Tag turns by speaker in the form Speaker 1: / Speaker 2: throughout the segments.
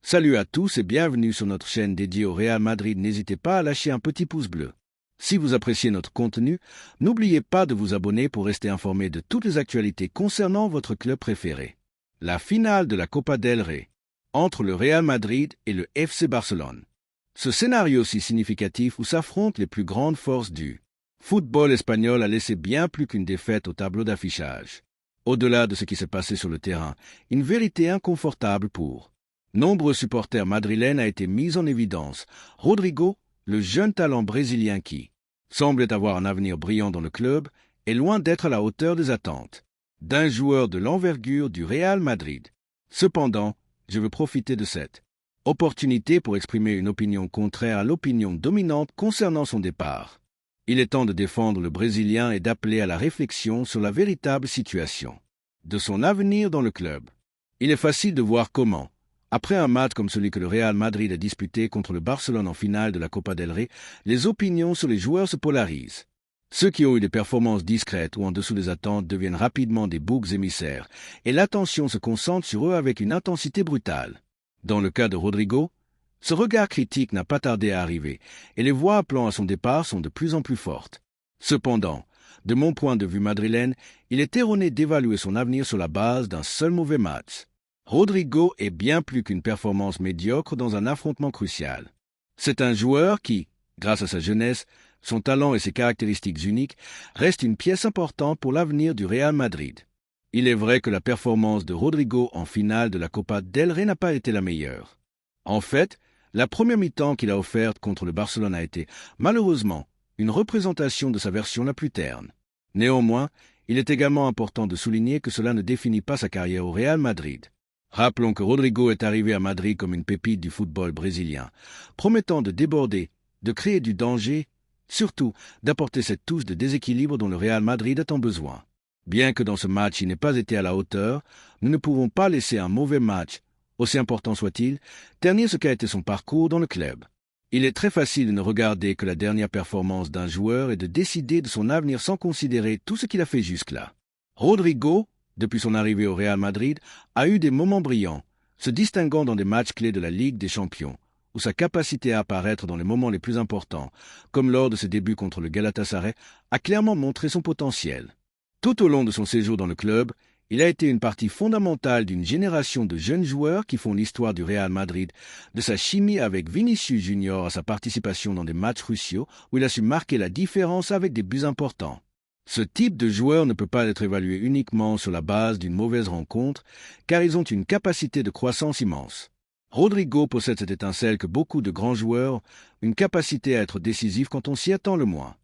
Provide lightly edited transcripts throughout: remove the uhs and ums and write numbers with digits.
Speaker 1: Salut à tous et bienvenue sur notre chaîne dédiée au Real Madrid. N'hésitez pas à lâcher un petit pouce bleu. Si vous appréciez notre contenu, n'oubliez pas de vous abonner pour rester informé de toutes les actualités concernant votre club préféré. La finale de la Copa del Rey entre le Real Madrid et le FC Barcelone. Ce scénario si significatif où s'affrontent les plus grandes forces du football espagnol a laissé bien plus qu'une défaite au tableau d'affichage. Au-delà de ce qui s'est passé sur le terrain, une vérité inconfortable pour nombreux supporters madrilènes a été mise en évidence. Rodrigo, le jeune talent brésilien qui semblait avoir un avenir brillant dans le club, est loin d'être à la hauteur des attentes d'un joueur de l'envergure du Real Madrid. Cependant, je veux profiter de cette opportunité pour exprimer une opinion contraire à l'opinion dominante concernant son départ. Il est temps de défendre le Brésilien et d'appeler à la réflexion sur la véritable situation de son avenir dans le club. Il est facile de voir comment, après un match comme celui que le Real Madrid a disputé contre le Barcelone en finale de la Copa del Rey, les opinions sur les joueurs se polarisent. Ceux qui ont eu des performances discrètes ou en dessous des attentes deviennent rapidement des boucs émissaires, et l'attention se concentre sur eux avec une intensité brutale. Dans le cas de Rodrigo, ce regard critique n'a pas tardé à arriver, et les voix appelant à son départ sont de plus en plus fortes. Cependant, de mon point de vue madrilène, il est erroné d'évaluer son avenir sur la base d'un seul mauvais match. Rodrigo est bien plus qu'une performance médiocre dans un affrontement crucial. C'est un joueur qui, grâce à sa jeunesse, son talent et ses caractéristiques uniques, reste une pièce importante pour l'avenir du Real Madrid. Il est vrai que la performance de Rodrigo en finale de la Copa del Rey n'a pas été la meilleure. En fait, la première mi-temps qu'il a offerte contre le Barcelone a été, malheureusement, une représentation de sa version la plus terne. Néanmoins, il est également important de souligner que cela ne définit pas sa carrière au Real Madrid. Rappelons que Rodrigo est arrivé à Madrid comme une pépite du football brésilien, promettant de déborder, de créer du danger, surtout d'apporter cette touche de déséquilibre dont le Real Madrid a tant besoin. Bien que dans ce match il n'ait pas été à la hauteur, nous ne pouvons pas laisser un mauvais match, aussi important soit-il, ternir ce qu'a été son parcours dans le club. Il est très facile de ne regarder que la dernière performance d'un joueur et de décider de son avenir sans considérer tout ce qu'il a fait jusque-là. Rodrigo, depuis son arrivée au Real Madrid, a eu des moments brillants, se distinguant dans des matchs clés de la Ligue des Champions, où sa capacité à apparaître dans les moments les plus importants, comme lors de ses débuts contre le Galatasaray, a clairement montré son potentiel. Tout au long de son séjour dans le club, il a été une partie fondamentale d'une génération de jeunes joueurs qui font l'histoire du Real Madrid, de sa chimie avec Vinicius Junior à sa participation dans des matchs cruciaux où il a su marquer la différence avec des buts importants. Ce type de joueur ne peut pas être évalué uniquement sur la base d'une mauvaise rencontre, car ils ont une capacité de croissance immense. Rodrigo possède cette étincelle que beaucoup de grands joueurs, une capacité à être décisif quand on s'y attend le moins.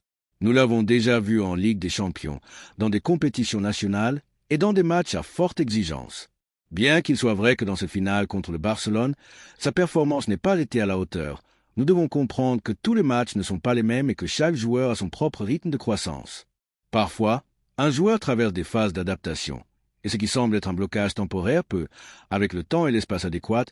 Speaker 1: Nous l'avons déjà vu en Ligue des Champions, dans des compétitions nationales et dans des matchs à forte exigence. Bien qu'il soit vrai que dans cette finale contre le Barcelone, sa performance n'ait pas été à la hauteur, nous devons comprendre que tous les matchs ne sont pas les mêmes et que chaque joueur a son propre rythme de croissance. Parfois, un joueur traverse des phases d'adaptation, et ce qui semble être un blocage temporaire peut, avec le temps et l'espace adéquat,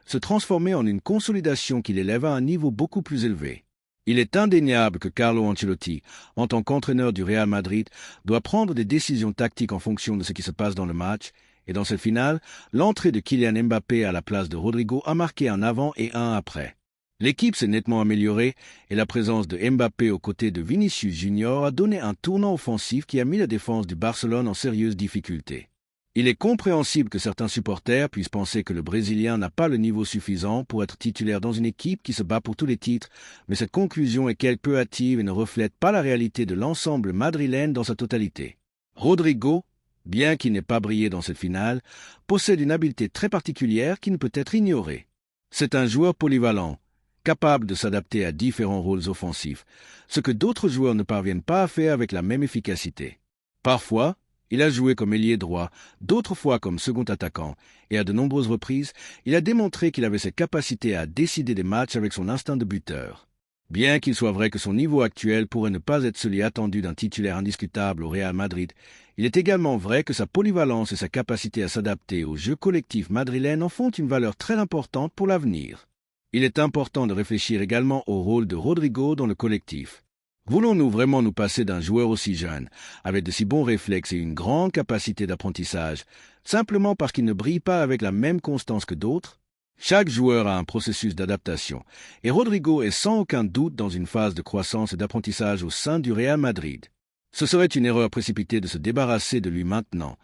Speaker 1: se transformer en une consolidation qui l'élève à un niveau beaucoup plus élevé. Il est indéniable que Carlo Ancelotti, en tant qu'entraîneur du Real Madrid, doit prendre des décisions tactiques en fonction de ce qui se passe dans le match, et dans cette finale, l'entrée de Kylian Mbappé à la place de Rodrigo a marqué un avant et un après. L'équipe s'est nettement améliorée et la présence de Mbappé aux côtés de Vinicius Junior a donné un tournant offensif qui a mis la défense du Barcelone en sérieuse difficulté. Il est compréhensible que certains supporters puissent penser que le Brésilien n'a pas le niveau suffisant pour être titulaire dans une équipe qui se bat pour tous les titres, mais cette conclusion est quelque peu hâtive et ne reflète pas la réalité de l'ensemble madrilène dans sa totalité. Rodrigo, bien qu'il n'ait pas brillé dans cette finale, possède une habileté très particulière qui ne peut être ignorée. C'est un joueur polyvalent, capable de s'adapter à différents rôles offensifs, ce que d'autres joueurs ne parviennent pas à faire avec la même efficacité. Parfois, il a joué comme ailier droit, d'autres fois comme second attaquant, et à de nombreuses reprises, il a démontré qu'il avait cette capacité à décider des matchs avec son instinct de buteur. Bien qu'il soit vrai que son niveau actuel pourrait ne pas être celui attendu d'un titulaire indiscutable au Real Madrid, il est également vrai que sa polyvalence et sa capacité à s'adapter au jeu collectif madrilène en font une valeur très importante pour l'avenir. Il est important de réfléchir également au rôle de Rodrigo dans le collectif. Voulons-nous vraiment nous passer d'un joueur aussi jeune, avec de si bons réflexes et une grande capacité d'apprentissage, simplement parce qu'il ne brille pas avec la même constance que d'autres? Chaque joueur a un processus d'adaptation, et Rodrigo est sans aucun doute dans une phase de croissance et d'apprentissage au sein du Real Madrid. Ce serait une erreur précipitée de se débarrasser de lui maintenant,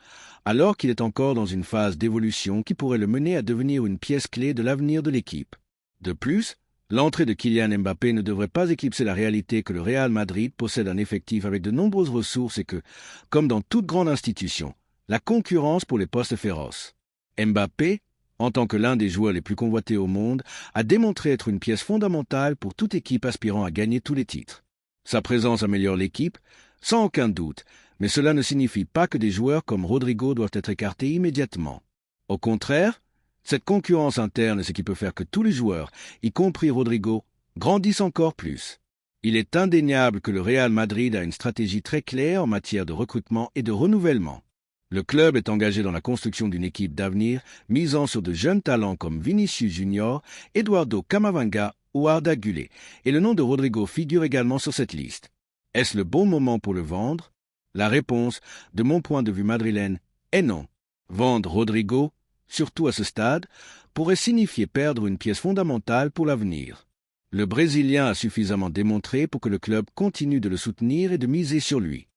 Speaker 1: alors qu'il est encore dans une phase d'évolution qui pourrait le mener à devenir une pièce clé de l'avenir de l'équipe. De plus, l'entrée de Kylian Mbappé ne devrait pas éclipser la réalité que le Real Madrid possède un effectif avec de nombreuses ressources et que, comme dans toute grande institution, la concurrence pour les postes est féroce. Mbappé, en tant que l'un des joueurs les plus convoités au monde, a démontré être une pièce fondamentale pour toute équipe aspirant à gagner tous les titres. Sa présence améliore l'équipe, sans aucun doute, mais cela ne signifie pas que des joueurs comme Rodrigo doivent être écartés immédiatement. Au contraire, cette concurrence interne est ce qui peut faire que tous les joueurs, y compris Rodrigo, grandissent encore plus. Il est indéniable que le Real Madrid a une stratégie très claire en matière de recrutement et de renouvellement. Le club est engagé dans la construction d'une équipe d'avenir, misant sur de jeunes talents comme Vinicius Junior, Eduardo Camavinga ou Arda Güler, et le nom de Rodrigo figure également sur cette liste. Est-ce le bon moment pour le vendre? La réponse, de mon point de vue madrilène, est non. Vendre Rodrigo, surtout à ce stade, pourrait signifier perdre une pièce fondamentale pour l'avenir. Le Brésilien a suffisamment démontré pour que le club continue de le soutenir et de miser sur lui.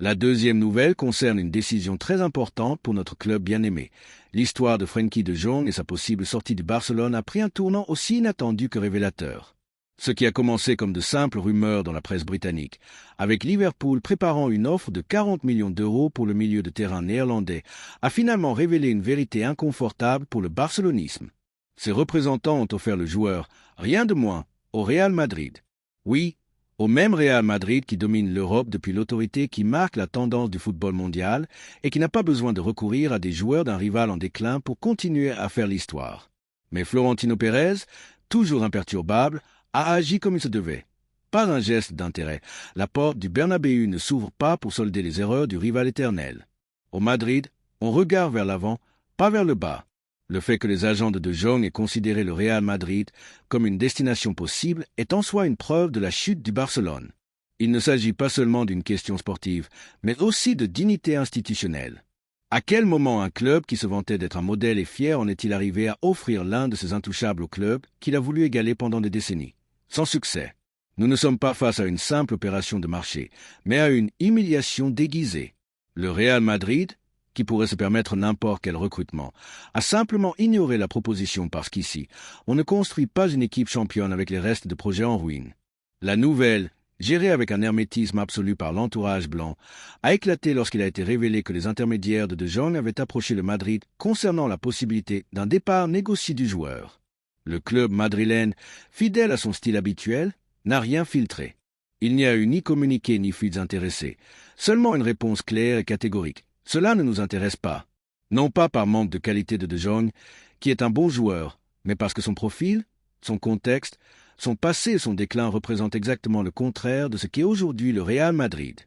Speaker 1: La deuxième nouvelle concerne une décision très importante pour notre club bien-aimé. L'histoire de Frenkie de Jong et sa possible sortie du Barcelone a pris un tournant aussi inattendu que révélateur. Ce qui a commencé comme de simples rumeurs dans la presse britannique, avec Liverpool préparant une offre de 40 millions d'euros pour le milieu de terrain néerlandais, a finalement révélé une vérité inconfortable pour le barcelonisme. Ses représentants ont offert le joueur, rien de moins, au Real Madrid. Oui, au même Real Madrid qui domine l'Europe depuis l'autorité qui marque la tendance du football mondial et qui n'a pas besoin de recourir à des joueurs d'un rival en déclin pour continuer à faire l'histoire. Mais Florentino Pérez, toujours imperturbable, a agi comme il se devait. Pas un geste d'intérêt. La porte du Bernabéu ne s'ouvre pas pour solder les erreurs du rival éternel. Au Madrid, on regarde vers l'avant, pas vers le bas. Le fait que les agents de Jong aient considéré le Real Madrid comme une destination possible est en soi une preuve de la chute du Barcelone. Il ne s'agit pas seulement d'une question sportive, mais aussi de dignité institutionnelle. À quel moment un club qui se vantait d'être un modèle et fier en est-il arrivé à offrir l'un de ses intouchables au club qu'il a voulu égaler pendant des décennies? Sans succès. Nous ne sommes pas face à une simple opération de marché, mais à une humiliation déguisée. Le Real Madrid, qui pourrait se permettre n'importe quel recrutement, a simplement ignoré la proposition parce qu'ici, on ne construit pas une équipe championne avec les restes de projets en ruine. La nouvelle, gérée avec un hermétisme absolu par l'entourage blanc, a éclaté lorsqu'il a été révélé que les intermédiaires de Jong avaient approché le Madrid concernant la possibilité d'un départ négocié du joueur. Le club madrilène, fidèle à son style habituel, n'a rien filtré. Il n'y a eu ni communiqué ni fuites intéressées, seulement une réponse claire et catégorique. Cela ne nous intéresse pas. Non pas par manque de qualité de Jong, qui est un bon joueur, mais parce que son profil, son contexte, son passé et son déclin représentent exactement le contraire de ce qu'est aujourd'hui le Real Madrid.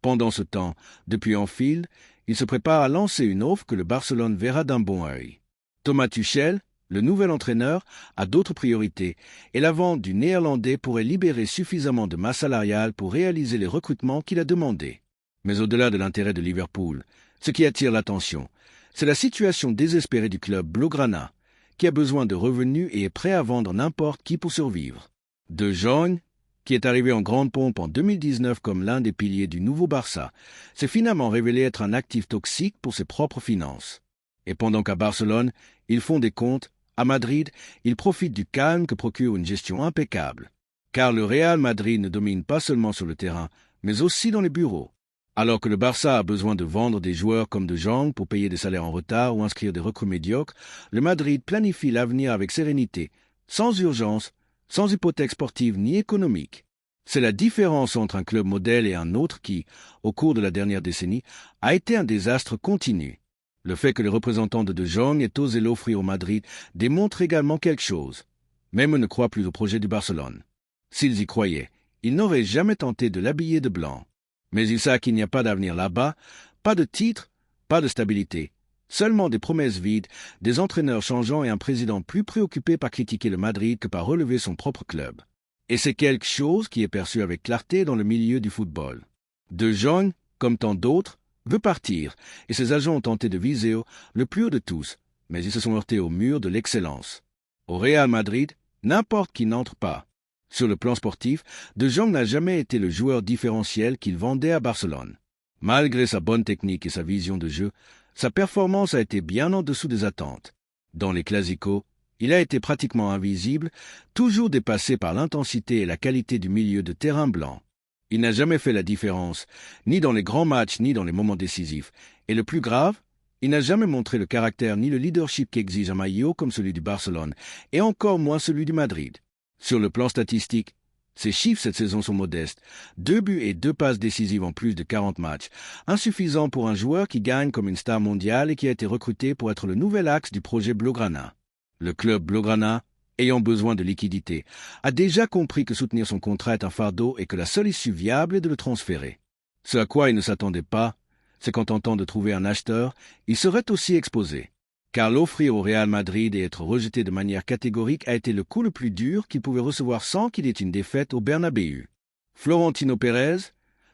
Speaker 1: Pendant ce temps, depuis Anfield, il se prépare à lancer une offre que le Barcelone verra d'un bon œil. Thomas Tuchel, le nouvel entraîneur, a d'autres priorités, et la vente du Néerlandais pourrait libérer suffisamment de masse salariale pour réaliser les recrutements qu'il a demandés. Mais au-delà de l'intérêt de Liverpool, ce qui attire l'attention, c'est la situation désespérée du club Blaugrana, qui a besoin de revenus et est prêt à vendre n'importe qui pour survivre. De Jong, qui est arrivé en grande pompe en 2019 comme l'un des piliers du nouveau Barça, s'est finalement révélé être un actif toxique pour ses propres finances. Et pendant qu'à Barcelone, ils font des comptes, à Madrid, ils profitent du calme que procure une gestion impeccable. Car le Real Madrid ne domine pas seulement sur le terrain, mais aussi dans les bureaux. Alors que le Barça a besoin de vendre des joueurs comme De Jong pour payer des salaires en retard ou inscrire des recrues médiocres, le Madrid planifie l'avenir avec sérénité, sans urgence, sans hypothèque sportive ni économique. C'est la différence entre un club modèle et un autre qui, au cours de la dernière décennie, a été un désastre continu. Le fait que les représentants de Jong aient osé l'offrir au Madrid démontre également quelque chose. Même eux ne croient plus au projet du Barcelone. S'ils y croyaient, ils n'auraient jamais tenté de l'habiller de blanc. Mais ils savent qu'il n'y a pas d'avenir là-bas, pas de titre, pas de stabilité, seulement des promesses vides, des entraîneurs changeants et un président plus préoccupé par critiquer le Madrid que par relever son propre club. Et c'est quelque chose qui est perçu avec clarté dans le milieu du football. De Jong, comme tant d'autres, veut partir, et ses agents ont tenté de viser le plus haut de tous, mais ils se sont heurtés au mur de l'excellence. Au Real Madrid, n'importe qui n'entre pas. Sur le plan sportif, De Jong n'a jamais été le joueur différentiel qu'il vendait à Barcelone. Malgré sa bonne technique et sa vision de jeu, sa performance a été bien en dessous des attentes. Dans les Clásicos, il a été pratiquement invisible, toujours dépassé par l'intensité et la qualité du milieu de terrain blanc. Il n'a jamais fait la différence, ni dans les grands matchs, ni dans les moments décisifs. Et le plus grave, il n'a jamais montré le caractère ni le leadership qu'exige un maillot comme celui du Barcelone, et encore moins celui du Madrid. Sur le plan statistique, ses chiffres cette saison sont modestes. 2 buts et 2 passes décisives en plus de 40 matchs. Insuffisant pour un joueur qui gagne comme une star mondiale et qui a été recruté pour être le nouvel axe du projet Blaugrana. Le club Blaugrana, ayant besoin de liquidité, a déjà compris que soutenir son contrat est un fardeau et que la seule issue viable est de le transférer. Ce à quoi il ne s'attendait pas, c'est qu'en tentant de trouver un acheteur, il serait aussi exposé. Car l'offrir au Real Madrid et être rejeté de manière catégorique a été le coup le plus dur qu'il pouvait recevoir sans qu'il ait une défaite au Bernabéu. Florentino Pérez,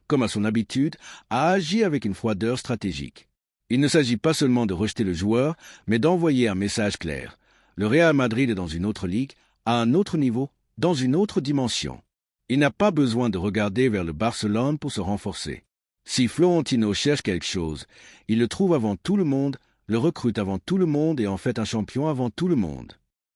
Speaker 1: comme à son habitude, a agi avec une froideur stratégique. Il ne s'agit pas seulement de rejeter le joueur, mais d'envoyer un message clair. Le Real Madrid est dans une autre ligue, à un autre niveau, dans une autre dimension. Il n'a pas besoin de regarder vers le Barcelone pour se renforcer. Si Florentino cherche quelque chose, il le trouve avant tout le monde, le recrute avant tout le monde et en fait un champion avant tout le monde.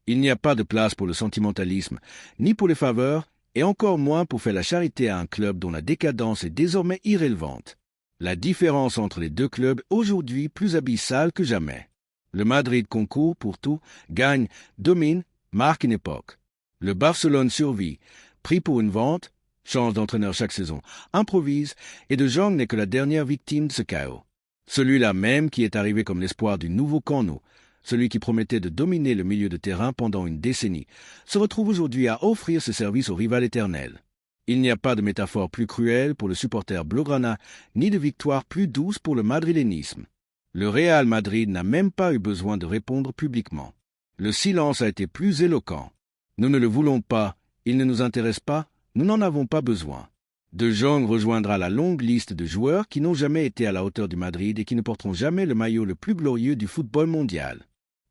Speaker 1: Il n'y a pas de place pour le sentimentalisme, ni pour les faveurs, et encore moins pour faire la charité à un club dont la décadence est désormais irrélevante. La différence entre les deux clubs est aujourd'hui plus abyssale que jamais. Le Madrid concourt pour tout, gagne, domine, marque une époque. Le Barcelone survit, pris pour une vente, change d'entraîneur chaque saison, improvise, et De Jong n'est que la dernière victime de ce chaos. Celui-là même qui est arrivé comme l'espoir du nouveau Camp Nou, celui qui promettait de dominer le milieu de terrain pendant une décennie, se retrouve aujourd'hui à offrir ses services au rival éternel. Il n'y a pas de métaphore plus cruelle pour le supporter blaugrana, ni de victoire plus douce pour le madrilènisme. Le Real Madrid n'a même pas eu besoin de répondre publiquement. Le silence a été plus éloquent. Nous ne le voulons pas, il ne nous intéresse pas, nous n'en avons pas besoin. De Jong rejoindra la longue liste de joueurs qui n'ont jamais été à la hauteur du Madrid et qui ne porteront jamais le maillot le plus glorieux du football mondial.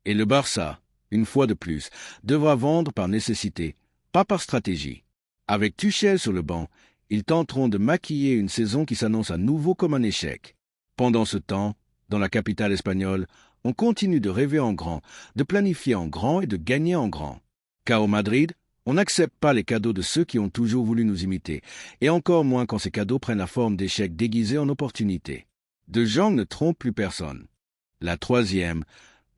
Speaker 1: Et le Barça, une fois de plus, devra vendre par nécessité, pas par stratégie. Avec Tuchel sur le banc, ils tenteront de maquiller une saison qui s'annonce à nouveau comme un échec. Pendant ce temps, dans la capitale espagnole, on continue de rêver en grand, de planifier en grand et de gagner en grand. Car au Madrid, on n'accepte pas les cadeaux de ceux qui ont toujours voulu nous imiter, et encore moins quand ces cadeaux prennent la forme d'échecs déguisés en opportunités. De Jong ne trompe plus personne. La troisième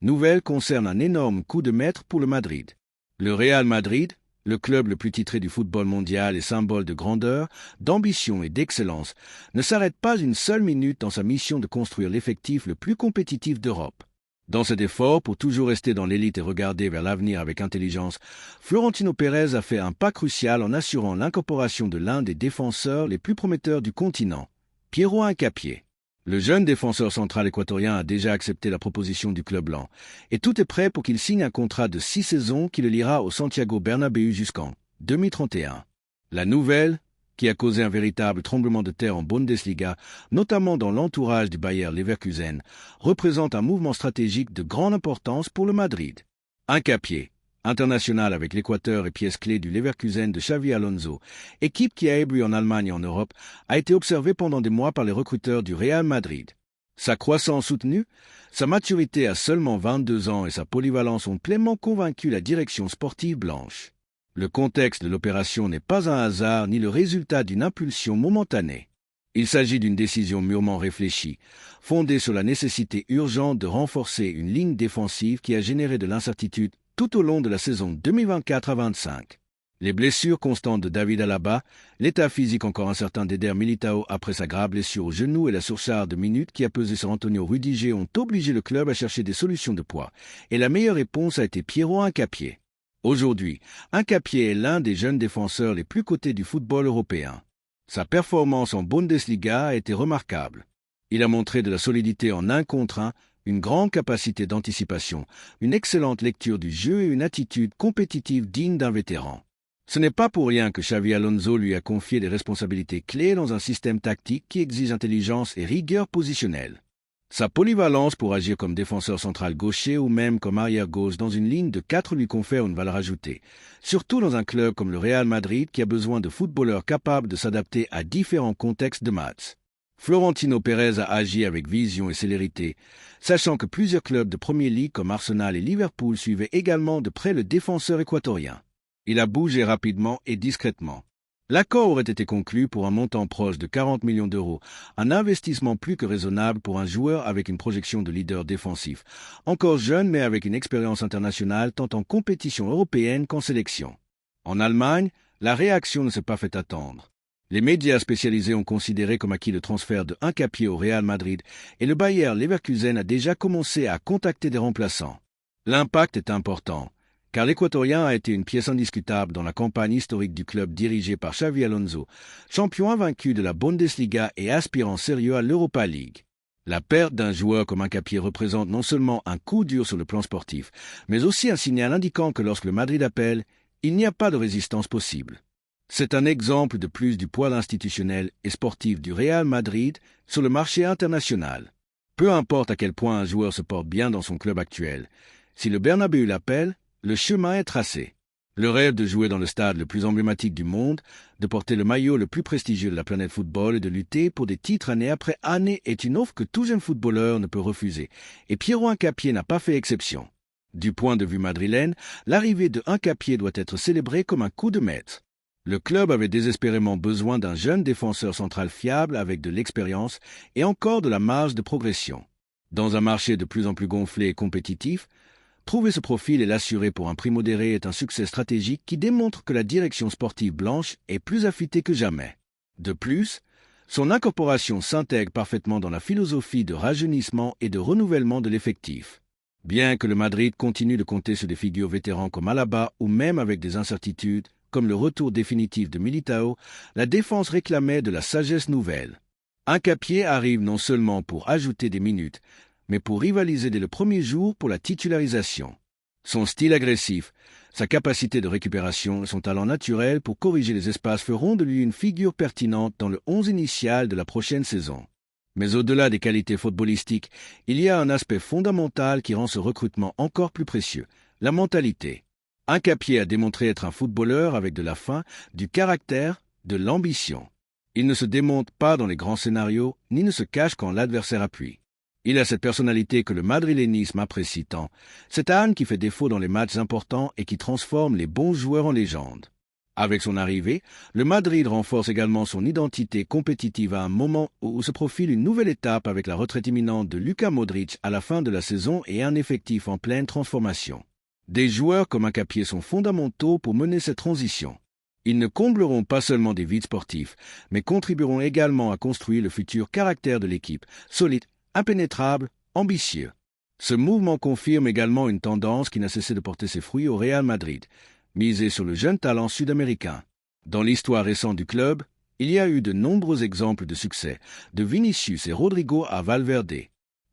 Speaker 1: nouvelle concerne un énorme coup de maître pour le Madrid. Le Real Madrid, le club le plus titré du football mondial et symbole de grandeur, d'ambition et d'excellence, ne s'arrête pas une seule minute dans sa mission de construire l'effectif le plus compétitif d'Europe. Dans cet effort pour toujours rester dans l'élite et regarder vers l'avenir avec intelligence, Florentino Pérez a fait un pas crucial en assurant l'incorporation de l'un des défenseurs les plus prometteurs du continent, Piero Hincapié. Le jeune défenseur central équatorien a déjà accepté la proposition du club blanc, et tout est prêt pour qu'il signe un contrat de 6 saisons qui le liera au Santiago Bernabéu jusqu'en 2031. La nouvelle, qui a causé un véritable tremblement de terre en Bundesliga, notamment dans l'entourage du Bayer Leverkusen, représente un mouvement stratégique de grande importance pour le Madrid. Hincapié, international avec l'Équateur et pièce clé du Leverkusen de Xavi Alonso, équipe qui a ébloui en Allemagne et en Europe, a été observé pendant des mois par les recruteurs du Real Madrid. Sa croissance soutenue, sa maturité à seulement 22 ans et sa polyvalence ont pleinement convaincu la direction sportive blanche. Le contexte de l'opération n'est pas un hasard ni le résultat d'une impulsion momentanée. Il s'agit d'une décision mûrement réfléchie, fondée sur la nécessité urgente de renforcer une ligne défensive qui a généré de l'incertitude tout au long de la saison 2024 à 25. Les blessures constantes de David Alaba, l'état physique encore incertain d'Eder Militao après sa grave blessure au genou et la surcharge de minutes qui a pesé sur Antonio Rudiger ont obligé le club à chercher des solutions de poids, et la meilleure réponse a été Piero Hincapié. Aujourd'hui, Hincapié est l'un des jeunes défenseurs les plus cotés du football européen. Sa performance en Bundesliga a été remarquable. Il a montré de la solidité en 1 contre 1, une grande capacité d'anticipation, une excellente lecture du jeu et une attitude compétitive digne d'un vétéran. Ce n'est pas pour rien que Xavi Alonso lui a confié des responsabilités clés dans un système tactique qui exige intelligence et rigueur positionnelle. Sa polyvalence pour agir comme défenseur central gaucher ou même comme arrière gauche dans une ligne de 4 lui confère une valeur ajoutée, surtout dans un club comme le Real Madrid qui a besoin de footballeurs capables de s'adapter à différents contextes de match. Florentino Pérez a agi avec vision et célérité, sachant que plusieurs clubs de Premier League comme Arsenal et Liverpool suivaient également de près le défenseur équatorien. Il a bougé rapidement et discrètement. L'accord aurait été conclu pour un montant proche de 40 millions d'euros, un investissement plus que raisonnable pour un joueur avec une projection de leader défensif, encore jeune mais avec une expérience internationale tant en compétition européenne qu'en sélection. En Allemagne, la réaction ne s'est pas fait attendre. Les médias spécialisés ont considéré comme acquis le transfert de Hincapié au Real Madrid et le Bayer Leverkusen a déjà commencé à contacter des remplaçants. L'impact est important, car l'Équatorien a été une pièce indiscutable dans la campagne historique du club dirigé par Xavi Alonso, champion invaincu de la Bundesliga et aspirant sérieux à l'Europa League. La perte d'un joueur comme Hincapié représente non seulement un coup dur sur le plan sportif, mais aussi un signal indiquant que lorsque le Madrid appelle, il n'y a pas de résistance possible. C'est un exemple de plus du poids institutionnel et sportif du Real Madrid sur le marché international. Peu importe à quel point un joueur se porte bien dans son club actuel, si le Bernabéu l'appelle, le chemin est tracé. Le rêve de jouer dans le stade le plus emblématique du monde, de porter le maillot le plus prestigieux de la planète football et de lutter pour des titres année après année est une offre que tout jeune footballeur ne peut refuser, et Piero Hincapié n'a pas fait exception. Du point de vue madrilène, l'arrivée de Hincapié doit être célébrée comme un coup de maître. Le club avait désespérément besoin d'un jeune défenseur central fiable avec de l'expérience et encore de la marge de progression. Dans un marché de plus en plus gonflé et compétitif, trouver ce profil et l'assurer pour un prix modéré est un succès stratégique qui démontre que la direction sportive blanche est plus affûtée que jamais. De plus, son incorporation s'intègre parfaitement dans la philosophie de rajeunissement et de renouvellement de l'effectif. Bien que le Madrid continue de compter sur des figures vétérans comme Alaba ou même avec des incertitudes, comme le retour définitif de Militao, la défense réclamait de la sagesse nouvelle. Hincapié arrive non seulement pour ajouter des minutes, mais pour rivaliser dès le premier jour pour la titularisation. Son style agressif, sa capacité de récupération et son talent naturel pour corriger les espaces feront de lui une figure pertinente dans le 11 initial de la prochaine saison. Mais au-delà des qualités footballistiques, il y a un aspect fondamental qui rend ce recrutement encore plus précieux, la mentalité. Hincapié a démontré être un footballeur avec de la faim, du caractère, de l'ambition. Il ne se démonte pas dans les grands scénarios, ni ne se cache quand l'adversaire appuie. Il a cette personnalité que le madrilènisme apprécie tant, cette âne qui fait défaut dans les matchs importants et qui transforme les bons joueurs en légendes. Avec son arrivée, le Madrid renforce également son identité compétitive à un moment où se profile une nouvelle étape avec la retraite imminente de Luka Modric à la fin de la saison et un effectif en pleine transformation. Des joueurs comme Hincapié sont fondamentaux pour mener cette transition. Ils ne combleront pas seulement des vides sportifs, mais contribueront également à construire le futur caractère de l'équipe, solide, impénétrable, ambitieux. Ce mouvement confirme également une tendance qui n'a cessé de porter ses fruits au Real Madrid, miser sur le jeune talent sud-américain. Dans l'histoire récente du club, il y a eu de nombreux exemples de succès, de Vinicius et Rodrigo à Valverde.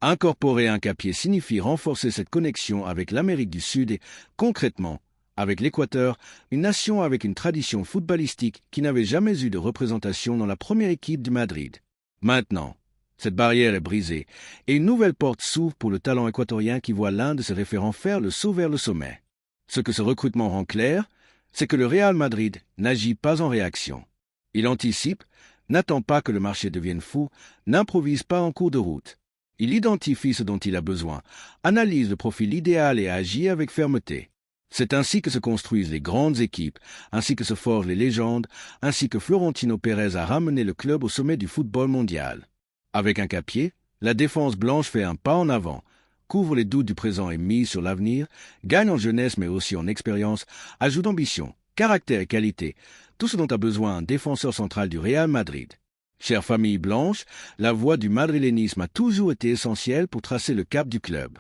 Speaker 1: Incorporer Hincapié signifie renforcer cette connexion avec l'Amérique du Sud et, concrètement, avec l'Équateur, une nation avec une tradition footballistique qui n'avait jamais eu de représentation dans la première équipe du Madrid. Maintenant, cette barrière est brisée et une nouvelle porte s'ouvre pour le talent équatorien qui voit l'un de ses référents faire le saut vers le sommet. Ce que ce recrutement rend clair, c'est que le Real Madrid n'agit pas en réaction. Il anticipe, n'attend pas que le marché devienne fou, n'improvise pas en cours de route. Il identifie ce dont il a besoin, analyse le profil idéal et agit avec fermeté. C'est ainsi que se construisent les grandes équipes, ainsi que se forgent les légendes, ainsi que Florentino Pérez a ramené le club au sommet du football mondial. Avec Hincapié, la défense blanche fait un pas en avant, couvre les doutes du présent et mise sur l'avenir, gagne en jeunesse mais aussi en expérience, ajoute ambition, caractère et qualité, tout ce dont a besoin un défenseur central du Real Madrid. Chère famille blanche, la voix du madrilènisme a toujours été essentielle pour tracer le cap du club.